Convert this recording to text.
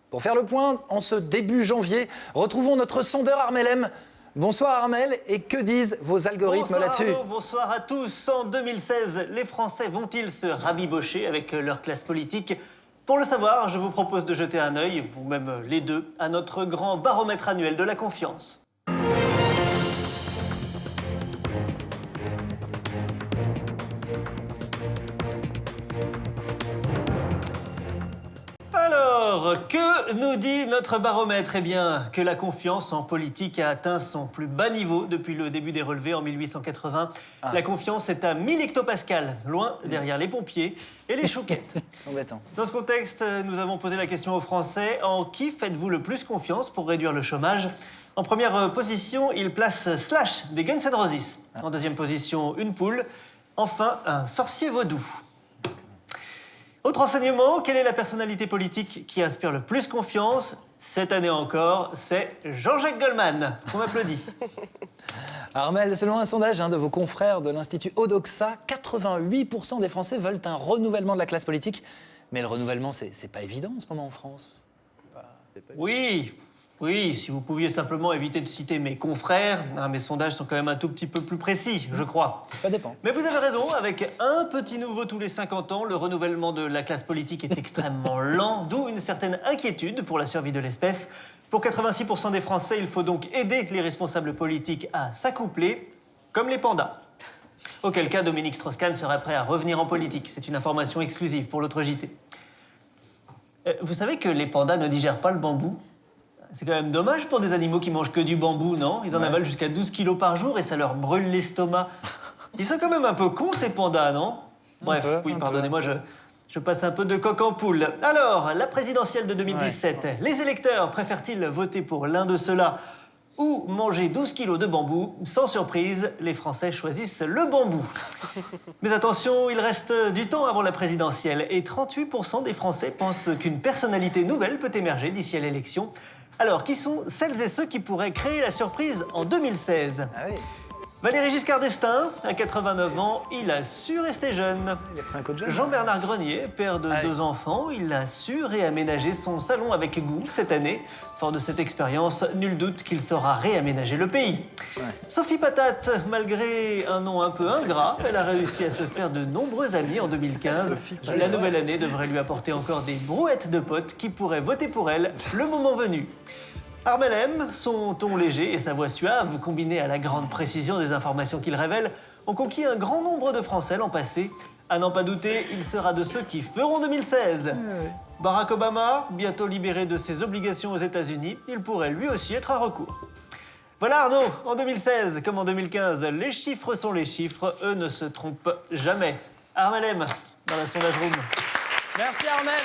Pour faire le point, en ce début janvier, retrouvons notre sondeur Armel M. Bonsoir Armel, et que disent vos algorithmes là-dessus? Bonsoir à tous. En 2016, les Français vont-ils se rabibocher avec leur classe politique? Pour le savoir, je vous propose de jeter un œil, ou même les deux, à notre grand baromètre annuel de la confiance. Alors, que nous dit notre baromètre? Eh bien, que la confiance en politique a atteint son plus bas niveau depuis le début des relevés en 1880. La confiance est à 1000 hectopascals, loin derrière les pompiers et les chouquettes. C'est embêtant. Dans ce contexte, nous avons posé la question aux Français. En qui faites-vous le plus confiance pour réduire le chômage? En première position, il place Slash des Guns N' Roses. En deuxième position, une poule. Enfin, un sorcier vaudou. Autre enseignement, quelle est la personnalité politique qui inspire le plus confiance? Cette année encore, c'est Jean-Jacques Goldman. On m'applaudit. Armel, selon un sondage de vos confrères de l'Institut Odoxa, 88% des Français veulent un renouvellement de la classe politique. Mais le renouvellement, c'est pas évident en ce moment en France. Oui, si vous pouviez simplement éviter de citer mes confrères, mes sondages sont quand même un tout petit peu plus précis, je crois. Ça dépend. Mais vous avez raison, avec un petit nouveau tous les 50 ans, le renouvellement de la classe politique est extrêmement lent, d'où une certaine inquiétude pour la survie de l'espèce. Pour 86% des Français, il faut donc aider les responsables politiques à s'accoupler, comme les pandas. Auquel cas, Dominique Strauss-Kahn serait prêt à revenir en politique. C'est une information exclusive pour l'autre JT. Vous savez que les pandas ne digèrent pas le bambou? C'est quand même dommage pour des animaux qui mangent que du bambou, non? Ils en avalent jusqu'à 12 kilos par jour et ça leur brûle l'estomac. Ils sont quand même un peu cons, ces pandas, non? Bref, pardonnez-moi, je passe un peu de coq en poule. Alors, la présidentielle de 2017, les électeurs préfèrent-ils voter pour l'un de ceux-là ou manger 12 kilos de bambou? Sans surprise, les Français choisissent le bambou. Mais attention, il reste du temps avant la présidentielle et 38% des Français pensent qu'une personnalité nouvelle peut émerger d'ici à l'élection. Alors, qui sont celles et ceux qui pourraient créer la surprise en 2016? Valéry Giscard d'Estaing, à 89 ans, il a su rester jeune. Il a pris un coup de jeune. Jean-Bernard Grenier, père de 2 enfants, il a su réaménager son salon avec goût cette année. Fort de cette expérience, nul doute qu'il saura réaménager le pays. Sophie Patate, malgré un nom un peu ingrat, elle a réussi à se faire de nombreux amis en 2015. La nouvelle année devrait lui apporter encore des brouettes de potes qui pourraient voter pour elle le moment venu. Armel M, son ton léger et sa voix suave, combinés à la grande précision des informations qu'il révèle, ont conquis un grand nombre de Français l'an passé. À n'en pas douter, il sera de ceux qui feront 2016. Barack Obama, bientôt libéré de ses obligations aux États-Unis, il pourrait lui aussi être à recours. Voilà Arnaud, en 2016 comme en 2015, les chiffres sont les chiffres, eux ne se trompent jamais. Armel M, dans la sondage room. Merci Armel.